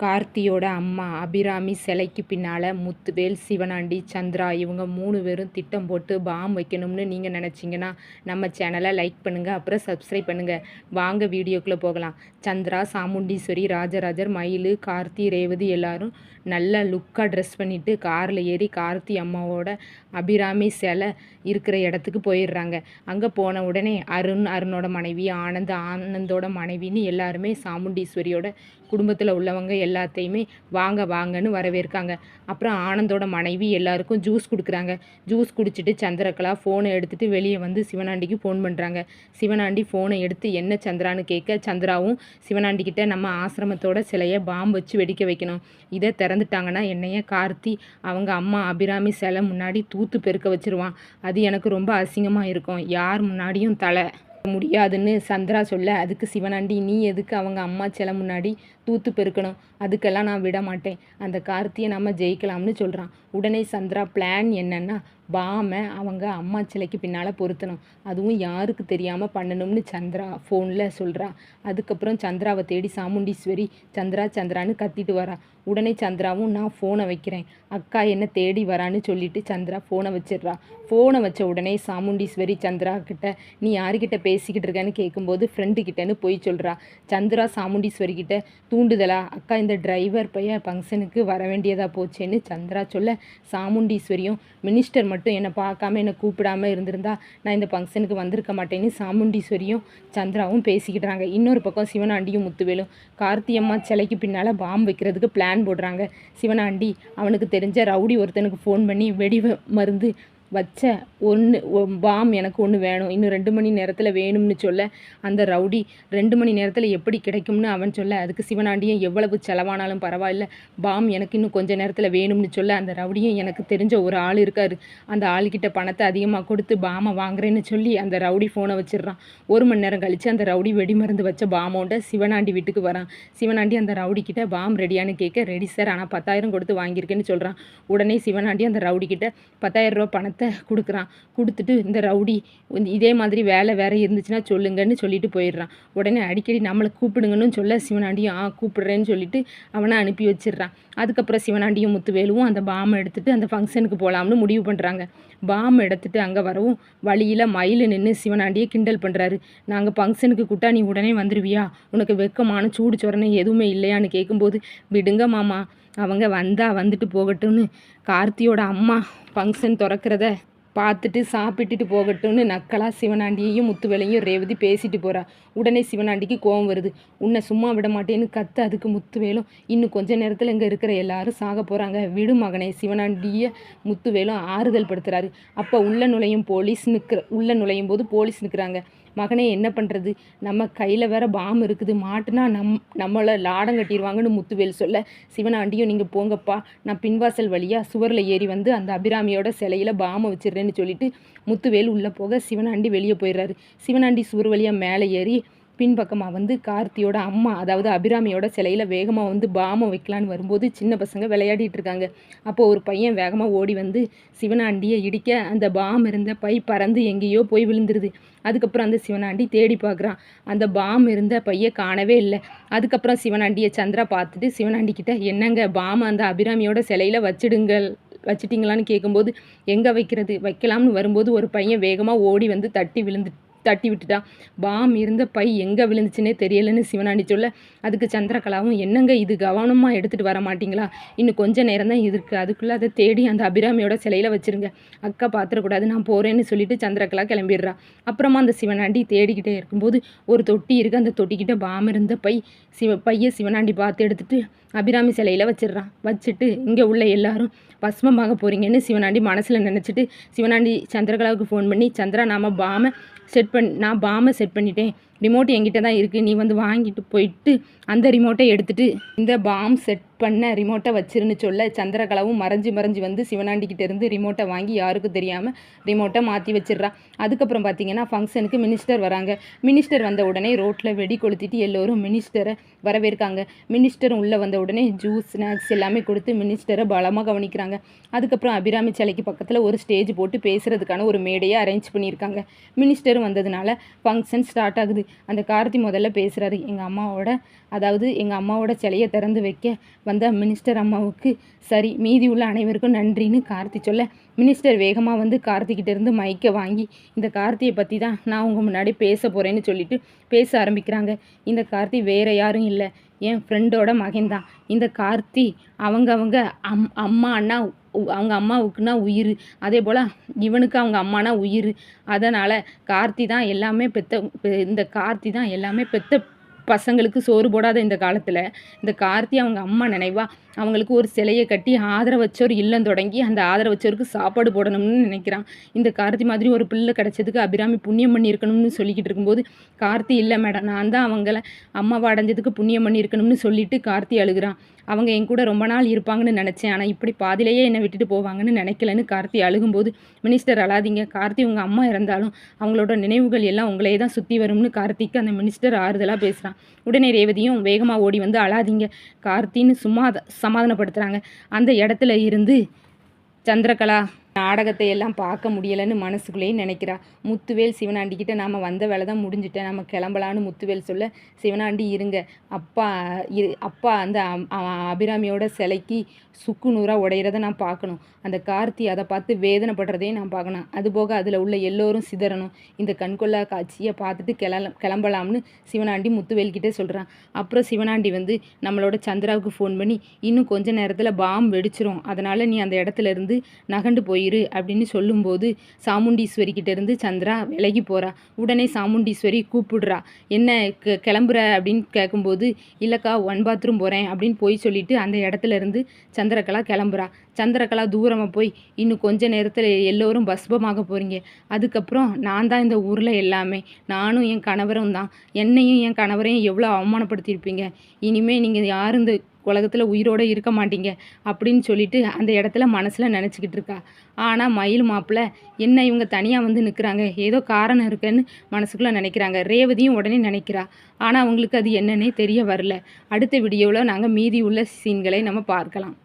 கார்த்தியோட அம்மா அபிராமி சிலைக்கு பின்னால் முத்துவேல், சிவனாண்டி, சந்திரா இவங்க 3 பேரும் திட்டம் போட்டு பாம் வைக்கணும்னு நீங்கள் நினச்சிங்கன்னா நம்ம சேனலை லைக் பண்ணுங்கள், அப்புறம் சப்ஸ்கிரைப் பண்ணுங்கள். வாங்க வீடியோக்குள்ளே போகலாம். சந்திரா, சாமுண்டீஸ்வரி, ராஜராஜர், மயில், கார்த்தி, ரேவதி எல்லாரும் நல்லா லுக்காக ட்ரெஸ் பண்ணிவிட்டு காரில் ஏறி கார்த்தி அம்மாவோட அபிராமி சிலை இருக்கிற இடத்துக்கு போயிடுறாங்க. அங்கே போன உடனே அருணோட மனைவி, ஆனந்தோட மனைவின்னு எல்லாருமே சாமுண்டீஸ்வரியோட குடும்பத்தில் உள்ளவங்க எல்லாத்தையுமே வாங்க வாங்கன்னு வரவேற்காங்க. அப்புறம் ஆனந்தோட மனைவி எல்லாருக்கும் ஜூஸ் கொடுக்குறாங்க. ஜூஸ் குடிச்சிட்டு சந்திரகலா ஃபோனை எடுத்துகிட்டு வெளியே வந்து சிவனாண்டிக்கு ஃபோன் பண்ணுறாங்க. சிவனாண்டி ஃபோனை எடுத்து என்ன சந்திரான்னு கேட்க, சந்திராவும் சிவனாண்டிக்கிட்ட நம்ம ஆசிரமத்தோட சிலையை பாம்பு வச்சு வெடிக்க வைக்கணும், இதை திறந்துட்டாங்கன்னா என்னைய கார்த்தி அவங்க அம்மா அபிராமி சிலை முன்னாடி தூத்து பெருக்க வச்சிருவான், அது எனக்கு ரொம்ப அசிங்கமாக இருக்கும், யார் முன்னாடியும் தலை முடியாதுன்னு சந்திரா சொல்ல, அதுக்கு சிவனாண்டி நீ எதுக்கு அவங்க அம்மா சிலை முன்னாடி தூத்து பெருக்கணும், அதுக்கெல்லாம் நான் விட மாட்டேன், அந்த கார்த்தியை நம்ம ஜெயிக்கலாம்னு சொல்கிறான். உடனே சந்திரா பிளான் என்னன்னா பாமை அவங்க அம்மா சிலைக்கு பின்னால் பொருத்தணும், அதுவும் யாருக்கு தெரியாமல் பண்ணணும்னு சந்திரா ஃபோனில் சொல்கிறா. அதுக்கப்புறம் சந்திராவை தேடி சாமுண்டீஸ்வரி சந்திரான்னு கத்திட்டு வரா. உடனே சந்திராவும் நான் ஃபோனை வைக்கிறேன், அக்கா என்ன தேடி வரான்னு சொல்லிட்டு சந்திரா ஃபோனை வச்சிடுறா. ஃபோனை வச்ச உடனே சாமுண்டீஸ்வரி சந்திரா கிட்ட நீ யாருக்கிட்ட பேசிக்கிட்டு இருக்கேன்னு கேட்கும்போது ஃப்ரெண்டு கிட்டேன்னு போய் சொல்கிறா. சந்திரா சாமுண்டீஸ்வரி கிட்ட தூண்டுதலா, அக்கா இந்த டிரைவர் பையன் ஃபங்க்ஷனுக்கு வர வேண்டியதாக போச்சேன்னு சந்திரா சொல்ல, சாமுண்டீஸ்வரியும் மினிஸ்டர் மட்டும் என்னை பார்க்காம என்னை கூப்பிடாமல் இருந்திருந்தா நான் இந்த ஃபங்க்ஷனுக்கு வந்திருக்க மாட்டேன்னு சாமுண்டீஸ்வரியும் சந்திராவும் பேசிக்கிட்டாங்க. இன்னொரு பக்கம் சிவனாண்டியும் முத்துவேலும் கார்த்தியம்மா சிலைக்கு பின்னால் பாம்பு வைக்கிறதுக்கு பிளான் போடுறாங்க. சிவனாண்டி அவனுக்கு தெரிஞ்ச ரவுடி ஒருத்தனுக்கு ஃபோன் பண்ணி வெடி மருந்து வச்ச பாம் எனக்கு ஒன்று வேணும், இன்னும் 2 மணி நேரத்தில் வேணும்னு சொல்ல, அந்த ரவுடி 2 மணி நேரத்தில் எப்படி கிடைக்கும்னு அவன் சொல்ல, அதுக்கு சிவனாண்டியும் எவ்வளவு செலவானாலும் பரவாயில்ல, பாம் எனக்கு இன்னும் கொஞ்சம் நேரத்தில் வேணும்னு சொல்ல, அந்த ரவுடியும் எனக்கு தெரிஞ்ச ஒரு ஆள் இருக்கார், அந்த ஆளுக்கிட்ட பணத்தை அதிகமாக கொடுத்து பாமை வாங்குறேன்னு சொல்லி அந்த ரவுடி ஃபோனை வச்சிடுறான். 1 மணி நேரம் கழித்து அந்த ரவுடி வெடி மருந்து வச்ச பாமோட சிவனாண்டி வீட்டுக்கு வரான். சிவனாண்டி அந்த ரவுடிக்கிட்ட பாம் ரெடியானு கேட்க, ரெடி சார், ஆனால் 10,000 கொடுத்து வாங்கியிருக்கேன்னு சொல்கிறான். உடனே சிவனாண்டி அந்த ரவுடிக்கிட்ட 10,000 ரூபா பணத்தை கொடுக்குறான். கொடுத்துட்டு இந்த ரவுடி இதே மாதிரி வேலை வேற இருந்துச்சுன்னா சொல்லுங்கன்னு சொல்லிட்டு போயிடுறான். உடனே அடிக்கடி நம்மளை கூப்பிடுங்கன்னு சொல்ல, சிவனாண்டியும் கூப்பிடுறேன்னு சொல்லிட்டு அவனை அனுப்பி வச்சிடுறான். அதுக்கப்புறம் சிவனாண்டியும் முத்துவேலுவும் அந்த பாம்பை எடுத்துகிட்டு அந்த ஃபங்க்ஷனுக்கு போகலாம்னு முடிவு பண்ணுறாங்க. பாம்பை எடுத்துகிட்டு அங்கே வரவும் வழியில் மயில் நின்று சிவனாண்டியை கிண்டல் பண்ணுறாரு. நாங்கள் ஃபங்க்ஷனுக்கு கூட்டா நீ உடனே வந்துடுவியா, உனக்கு வெக்கமான சூடு சொரணை எதுவுமே இல்லையான்னு கேட்கும்போது, விடுங்க மாமா, அவங்க வந்துட்டு போகட்டும்னு, கார்த்தியோட அம்மா ஃபங்க்ஷன் திறக்கிறத பார்த்துட்டு சாப்பிட்டுட்டு போகட்டும்னு நக்கலாக சிவனாண்டியையும் முத்துவேலையும் ரேவதி பேசிட்டு போகிறா. உடனே சிவனாண்டிக்கு கோபம் வருது. உன்னை சும்மா விட மாட்டேன்னு கத்த. அதுக்கு முத்துவேலும் இன்னும் கொஞ்ச நேரத்தில் இங்கே இருக்கிற எல்லாரும் சாக போகிறாங்க, விடு மகனே, சிவனாண்டியை முத்துவேலும் ஆறுதல் படுத்துகிறாரு. அப்போ உள்ள நுழையும் போது போலீஸ் நிற்கிறாங்க. மகனே என்ன பண்ணுறது, நம்ம கையில் வேற பாம்பு இருக்குது, மாட்டுனா நம்மளை லாடம் கட்டிடுவாங்கன்னு முத்துவேல் சொல்ல, சிவனாண்டியும் நீங்கள் போங்கப்பா, நான் பின்வாசல் வழியாக சுவரில் ஏறி வந்து அந்த அபிராமியோட சிலையில் பாம்பை வச்சிடுறேன்னு சொல்லிட்டு முத்துவேல் உள்ளே போக சிவனாண்டி வெளியே போயிடுறாரு. சிவனாண்டி சுவர் வழியாக மேலே ஏறி பின்பக்கமாக வந்து கார்த்தியோட அம்மா அதாவது அபிராமியோட சிலையில் வேகமாக வந்து பாம்பை வைக்கலான்னு வரும்போது சின்ன பசங்க விளையாடிட்டு இருக்காங்க. அப்போது ஒரு பையன் வேகமாக ஓடி வந்து சிவனாண்டியை இடிக்க அந்த பாம் இருந்த பை பறந்து எங்கேயோ போய் விழுந்துருது. அதுக்கப்புறம் அந்த சிவனாண்டி தேடி பார்க்குறான், அந்த பாம் இருந்த பையை காணவே இல்லை. அதுக்கப்புறம் சிவனாண்டியை சந்திரா பார்த்துட்டு சிவனாண்டி கிட்ட என்னங்க பாம் அந்த அபிராமியோட சிலையில் வச்சிட்டிங்களான்னு கேட்கும்போது, எங்கே வைக்கலாம்னு வரும்போது ஒரு பையன் வேகமாக ஓடி வந்து தட்டி விட்டுட்டான். பாம் இருந்த பை எங்கே விழுந்துச்சுன்னே தெரியலன்னு சிவனாண்டி சொல்ல, அதுக்கு சந்திரகலாவும் என்னங்க இது கவனமாக எடுத்துகிட்டு வர மாட்டிங்களா, இன்னும் கொஞ்சம் நேரம் தான் இருக்குது, அதுக்குள்ளே அதை தேடி அந்த அபிராமியோட சிலையில் வச்சுருங்க, அக்கா பார்த்துடக்கூடாது, நான் போகிறேன்னு சொல்லிட்டு சந்திரகலா கிளம்பிடுறா. அப்புறமா அந்த சிவனாண்டி தேடிக்கிட்டே இருக்கும்போது ஒரு தொட்டி இருக்குது, அந்த தொட்டிக்கிட்ட பாம் இருந்த பையை சிவனாண்டி பார்த்து எடுத்துகிட்டு அபிராமி சிலையில் வச்சுட்டு இங்கே உள்ள எல்லாரும் பஸ்மமாக போகிறீங்கன்னு சிவனாண்டி மனசில் நினச்சிட்டு சிவனாண்டி சந்திரகலாவுக்கு ஃபோன் பண்ணி, சந்திரா நான் பாமை செட் பண்ணிட்டேன், ரிமோட் என்கிட்ட தான் இருக்குது, நீ வந்து வாங்கிட்டு போயிட்டு அந்த ரிமோட்டை எடுத்துகிட்டு இந்த பாம் செட் பண்ண ரிமோட்டை வச்சிருன்னு சொல்ல, சந்திரகலாவும் மறைஞ்சு வந்து சிவனாண்டிக்கிட்ட இருந்து ரிமோட்டை வாங்கி யாருக்கும் தெரியாமல் ரிமோட்டை மாற்றி வச்சிடுறா. அதுக்கப்புறம் பார்த்தீங்கன்னா ஃபங்க்ஷனுக்கு மினிஸ்டர் வராங்க. மினிஸ்டர் வந்த உடனே ரோட்டில் வெடி கொளுத்திட்டு எல்லோரும் மினிஸ்டரை வரவேற்காங்க. மினிஸ்டரும் உள்ளே வந்த உடனே ஜூஸ் ஸ்நாக்ஸ் எல்லாமே கொடுத்து மினிஸ்டரை பலமாக கவனிக்கிறாங்க. அதுக்கப்புறம் அபிராமி சிலைக்கு பக்கத்தில் ஒரு ஸ்டேஜ் போட்டு பேசுகிறதுக்கான ஒரு மேடையை அரேஞ்ச் பண்ணியிருக்காங்க. மினிஸ்டரும் வந்ததுனால ஃபங்க்ஷன் ஸ்டார்ட் ஆகுது. அந்த கார்த்தி முதல்ல பேசுகிறாரு. எங்கள் அம்மாவோட சிலையை திறந்து வைக்க வந்த மினிஸ்டர் அம்மாவுக்கு சரி, மீதி உள்ள அனைவருக்கும் நன்றின்னு கார்த்தி சொல்ல, மினிஸ்டர் வேகமாக வந்து கார்த்திக்கிட்ட இருந்து மைக்கை வாங்கி இந்த கார்த்தியை பற்றி தான் நான் உங்கள் முன்னாடி பேச போகிறேன்னு சொல்லிட்டு பேச ஆரம்பிக்கிறாங்க. இந்த கார்த்தி வேறு யாரும் இல்லை, என் ஃப்ரெண்டோட மகன்தான். இந்த கார்த்தி அவங்க அம்மா அண்ணா அவங்க அம்மாவுக்குன்னா உயிர், அதே போல் இவனுக்கு அவங்க அம்மானா உயிர். அதனால் கார்த்தி தான் எல்லாமே இந்த கார்த்தி தான் எல்லாமே பெத்த பசங்களுக்கு சோறு போடாத இந்த காலத்தில் இந்த கார்த்தி அவங்க அம்மா நினைவா அவங்களுக்கு ஒரு சிலையை கட்டி ஆதரவச்சோர் இல்லம் தொடங்கி அந்த ஆதரவச்சோருக்கு சாப்பாடு போடணும்னு நினைக்கிறான். இந்த கார்த்தி மாதிரி ஒரு பிள்ளை கிடச்சதுக்கு அபிராமி புண்ணியம் பண்ணியிருக்கணும்னு சொல்லிக்கிட்டு இருக்கும்போது, கார்த்தி இல்லை மேடம், நான் தான் அவங்கள அம்மாவை அடைஞ்சதுக்கு புண்ணியம் பண்ணியிருக்கணும்னு சொல்லிட்டு கார்த்தி அழுகிறான். அவங்க என் கூட ரொம்ப நாள் இருப்பாங்கன்னு நினச்சேன், ஆனால் இப்படி பாதிலேயே என்னை விட்டுட்டு போவாங்கன்னு நினைக்கலன்னு கார்த்தி அழுகும்போது, மினிஸ்டர் அழாதீங்க, கார்த்தி உங்கள் அம்மா இறந்தாலும் அவங்களோட நினைவுகள் எல்லாம் உங்களே தான் சுற்றி வரும்னு கார்த்திக்கு அந்த மினிஸ்டர் ஆறுதலாக பேசுகிறான். உடனே ரேவதியும் வேகமாக ஓடி வந்து அழாதீங்க கார்த்தின்னு சும்மா சமாதானப்படுத்துகிறாங்க. அந்த இடத்துல இருந்து சந்திரகலா நாடகத்தை எல்லாம் பார்க்க முடியலைன்னு மனசுக்குள்ளேயே நினைக்கிறா. முத்துவேல் சிவனாண்டிக்கிட்ட நாம் வந்த வேலை தான் முடிஞ்சுட்டேன், நம்ம கிளம்பலான்னு முத்துவேல் சொல்ல, சிவனாண்டி இருங்க, அப்பா அந்த அபிராமியோட சிலைக்கு சுக்கு நூறாக உடையிறத நான் பார்க்கணும், அந்த கார்த்தி அதை பார்த்து வேதனைப்படுறதையும் நான் பார்க்கணும், அதுபோக அதில் உள்ள எல்லோரும் சிதறணும், இந்த கண்கொள்ளா காட்சியை பார்த்துட்டு கிளம்பலாம்னு சிவனாண்டி முத்துவேல்கிட்டே சொல்கிறான். அப்புறம் சிவனாண்டி வந்து நம்மளோட சந்திராவுக்கு ஃபோன் பண்ணி, இன்னும் கொஞ்ச நேரத்தில் பாம் வெடிச்சிரும், அதனால் நீ அந்த இடத்துல இருந்து நகண்டு போயிரு அப்படின்னு சொல்லும்போது, சாமுண்டீஸ்வரி கிட்ட இருந்து சந்திரா விலகி போகிறா. உடனே சாமுண்டீஸ்வரி கூப்பிடுறா, என்ன கிளம்புற அப்படின்னு கேட்கும்போது, இல்லைக்கா 1 பாத்ரூம் போகிறேன் அப்படின்னு போய் சொல்லிட்டு அந்த இடத்துல இருந்து சந்திரகலா கிளம்புறா. சந்திரகலா தூரமாக போய், இன்னும் கொஞ்ச நேரத்தில் எல்லோரும் பஸ்பமாக போகிறீங்க, அதுக்கப்புறம் நான் தான் இந்த ஊரில் எல்லாமே, நானும் என் கணவரும் தான், என்னையும் என் கணவரையும் எவ்வளோ அவமானப்படுத்தியிருப்பீங்க, இனிமேல் நீங்கள் யாரும் இந்த உலகத்தில் உயிரோடு இருக்க மாட்டீங்க அப்படின்னு சொல்லிட்டு அந்த இடத்துல மனசில் நினச்சிக்கிட்டு இருக்கா. ஆனால் மயில் மாப்பிள்ளை என்ன இவங்க தனியாக வந்து நிற்கிறாங்க, ஏதோ காரணம் இருக்குன்னு மனசுக்குள்ளே நினைக்கிறாங்க. ரேவதியும் உடனே நினைக்கிறா. ஆனால் அவங்களுக்கு அது என்னன்னே தெரிய வரல. அடுத்த வீடியோவில் நாங்கள் மீதி உள்ள சீன்களை நம்ம பார்க்கலாம்.